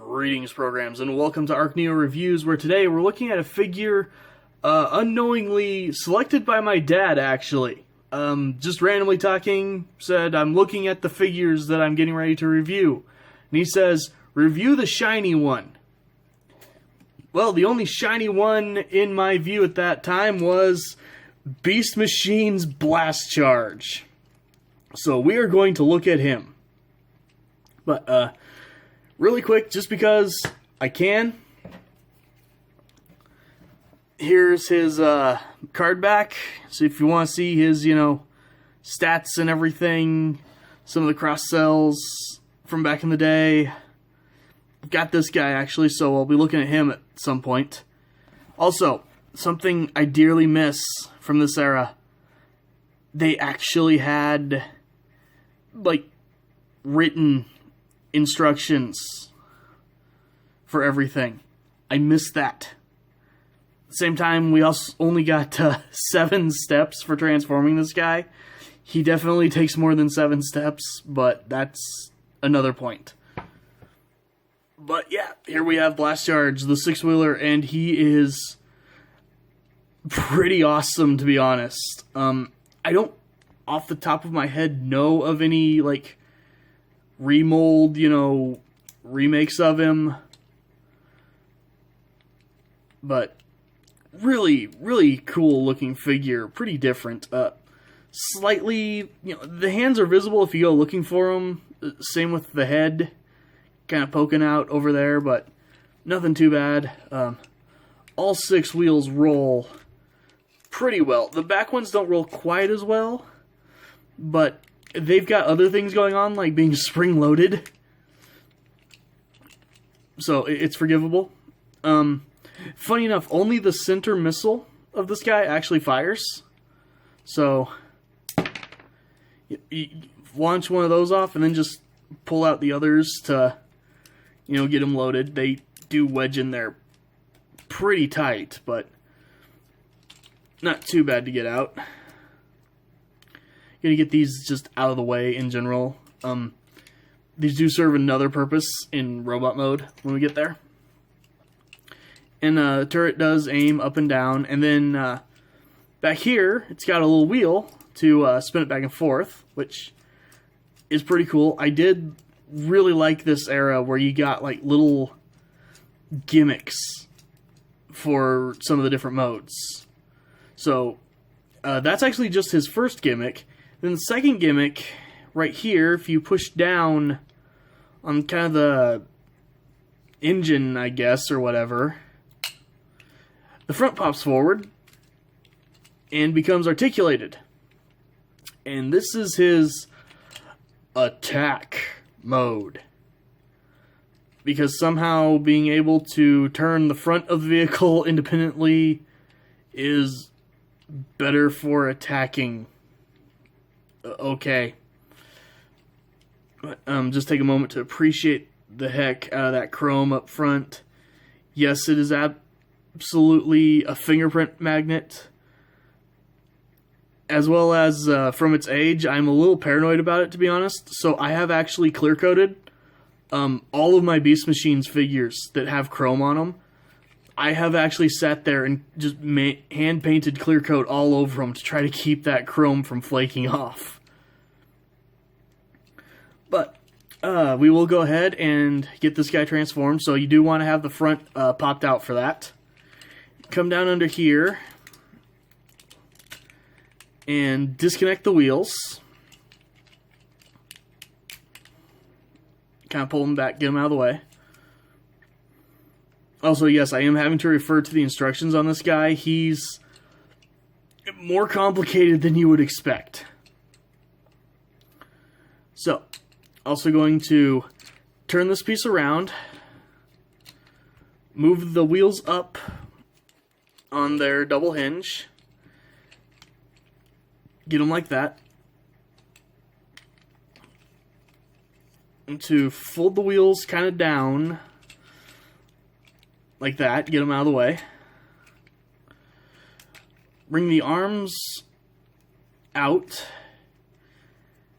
Greetings, programs, and welcome to ArcNeo Reviews, where today we're looking at a figure unknowingly selected by my dad, actually. Just randomly talking, said, I'm looking at the figures that I'm getting ready to review. And he says, review the shiny one. Well, the only shiny one in my view at that time was Beast Machine's Blast Charge. So we are going to look at him. But, really quick, just because I can, here's his card back. So if you want to see his, stats and everything, some of the cross-sells from back in the day, I've got this guy actually, so I'll be looking at him at some point. Also, something I dearly miss from this era, they actually had, written instructions for everything. I miss that. At the same time, we also only got 7 steps for transforming this guy. He definitely takes more than 7 steps, but that's another point. But yeah, here we have Blast Charge, the 6-wheeler, and he is pretty awesome, to be honest. I don't, off the top of my head, know of any, remold, remakes of him. But really, really cool looking figure. Pretty different. Slightly, the hands are visible if you go looking for them. Same with the head. Kind of poking out over there, but nothing too bad. All 6 wheels roll pretty well. The back ones don't roll quite as well, but they've got other things going on, like being spring-loaded. So, it's forgivable. Funny enough, only the center missile of this guy actually fires. So, you launch one of those off and then just pull out the others to, get them loaded. They do wedge in there pretty tight, but not too bad to get out. Gonna get these just out of the way in general. These do serve another purpose in robot mode when we get there. And the turret does aim up and down, and then back here it's got a little wheel to spin it back and forth, which is pretty cool. I did really like this era where you got little gimmicks for some of the different modes. So that's actually just his first gimmick. Then the second gimmick, right here, if you push down on kind of the engine, I guess, or whatever, the front pops forward and becomes articulated. And this is his attack mode. Because somehow being able to turn the front of the vehicle independently is better for attacking. Okay. Just take a moment to appreciate the heck out of that chrome up front. Yes, it is absolutely a fingerprint magnet. As well as from its age, I'm a little paranoid about it, to be honest. So I have actually clear-coated all of my Beast Machines figures that have chrome on them. I have actually sat there and just hand-painted clear coat all over them to try to keep that chrome from flaking off. But we will go ahead and get this guy transformed. So you do want to have the front popped out for that. Come down under here and disconnect the wheels. Kind of pull them back, get them out of the way. Also, yes, I am having to refer to the instructions on this guy. He's more complicated than you would expect. So, also going to turn this piece around, move the wheels up on their double hinge, get them like that, and to fold the wheels kind of down like that, get them out of the way. Bring the arms out,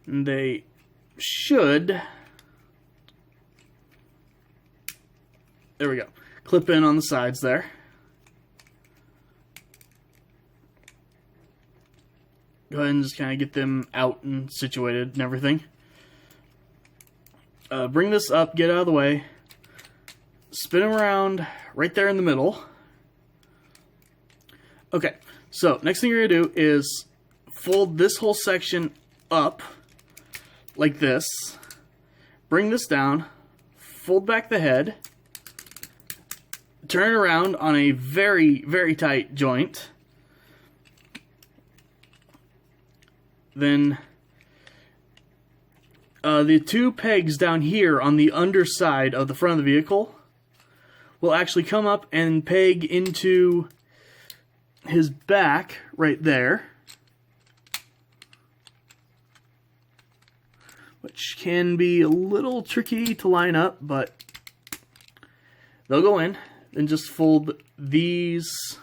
and they should There we go. Clip in on the sides there. Go ahead and just kind of get them out and situated and everything. Bring this up, get out of the way. Spin them around right there in the middle. Okay, so next thing you're going to do is fold this whole section up like this. Bring this down. Fold back the head. Turn it around on a very, very tight joint. Then the two pegs down here on the underside of the front of the vehicle will actually come up and peg into his back right there, which can be a little tricky to line up, but they'll go in. Then just fold these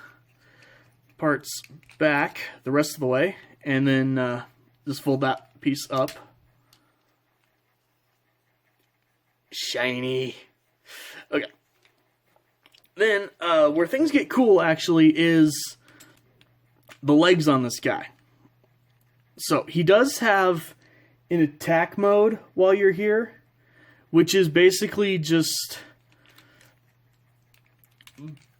parts back the rest of the way, and then just fold that piece up. Shiny. Okay. Then, where things get cool, actually, is the legs on this guy. So, he does have an attack mode while you're here, which is basically just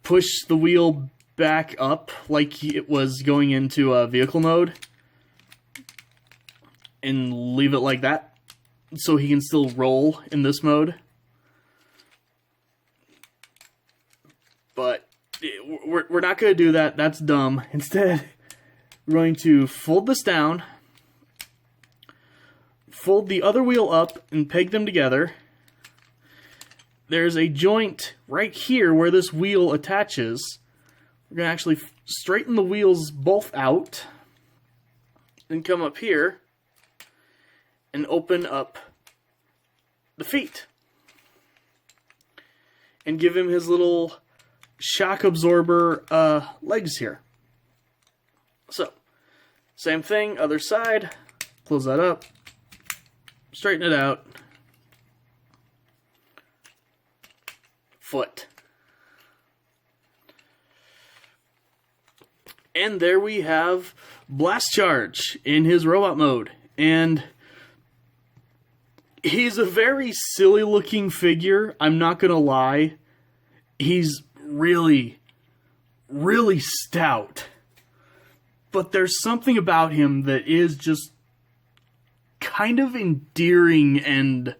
push the wheel back up like it was going into vehicle mode and leave it like that so he can still roll in this mode. But we're not going to do that. That's dumb. Instead, we're going to fold this down, fold the other wheel up, and peg them together. There's a joint right here where this wheel attaches. We're going to actually straighten the wheels both out, then come up here and open up the feet and give him his little shock absorber legs here. So, same thing, other side, close that up, straighten it out, foot. And there we have Blast Charge in his robot mode. And he's a very silly looking figure, I'm not gonna lie. He's really, really stout. But there's something about him that is just kind of endearing and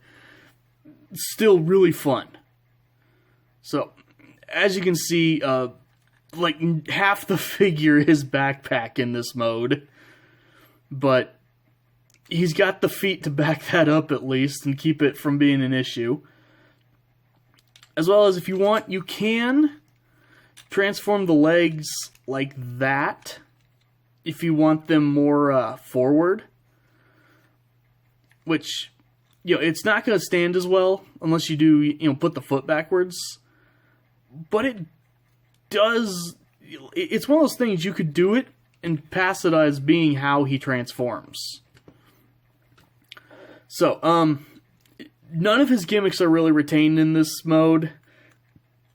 still really fun. So, as you can see, like half the figure is backpack in this mode. But he's got the feet to back that up at least and keep it from being an issue. As well as if you want, you can transform the legs like that if you want them more forward. Which, you know, it's not going to stand as well unless you do, you know, put the foot backwards. But it does, it's one of those things you could do it and pass it as being how he transforms. So, none of his gimmicks are really retained in this mode.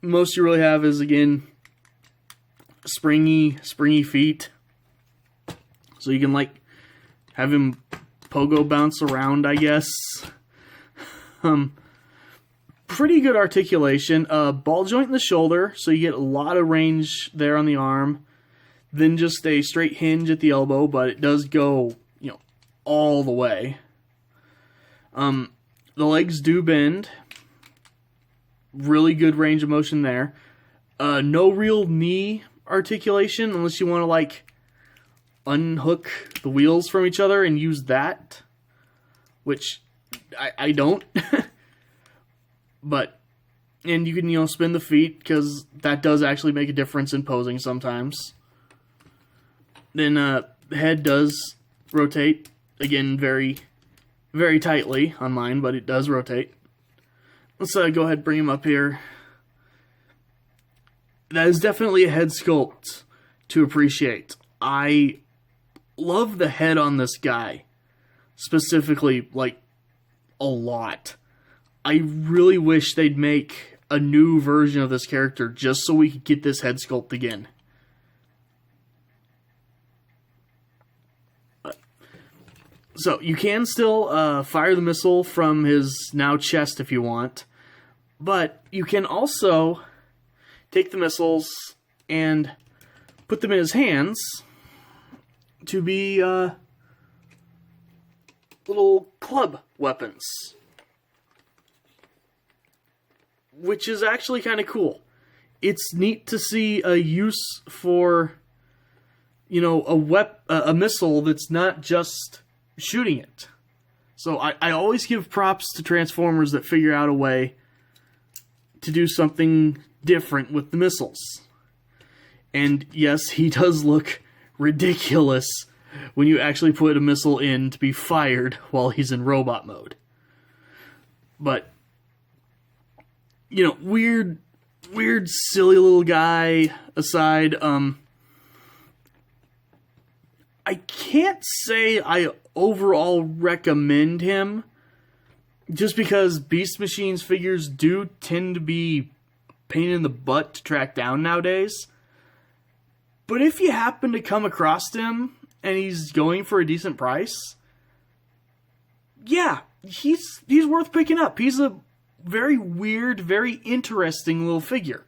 Most you really have is, again, springy feet. So you can, like, have him pogo bounce around, I guess. Pretty good articulation. Ball joint in the shoulder, so you get a lot of range there on the arm. Then just a straight hinge at the elbow, but it does go, you know, all the way. The legs do bend. Really good range of motion there. No real knee articulation unless you want to, like, unhook the wheels from each other and use that. Which I don't. But, and you can, you know, spin the feet because that does actually make a difference in posing sometimes. Then the head does rotate. Again, very, very tightly on mine, but it does rotate. Let's go ahead and bring him up here. That is definitely a head sculpt to appreciate. I love the head on this guy. Specifically, like, a lot. I really wish they'd make a new version of this character just so we could get this head sculpt again. So you can still fire the missile from his now chest if you want, but you can also take the missiles and put them in his hands to be little club weapons, which is actually kind of cool. It's neat to see a use for, you know, a missile that's not just shooting it. So I always give props to Transformers that figure out a way to do something different with the missiles. And yes, he does look ridiculous when you actually put a missile in to be fired while he's in robot mode. But, you know, weird, silly little guy aside, I can't say I overall recommend him, just because Beast Machines figures do tend to be a pain in the butt to track down nowadays. But if you happen to come across him and he's going for a decent price, yeah, he's worth picking up. He's a very weird, very interesting little figure.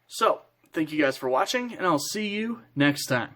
So, thank you guys for watching, and I'll see you next time.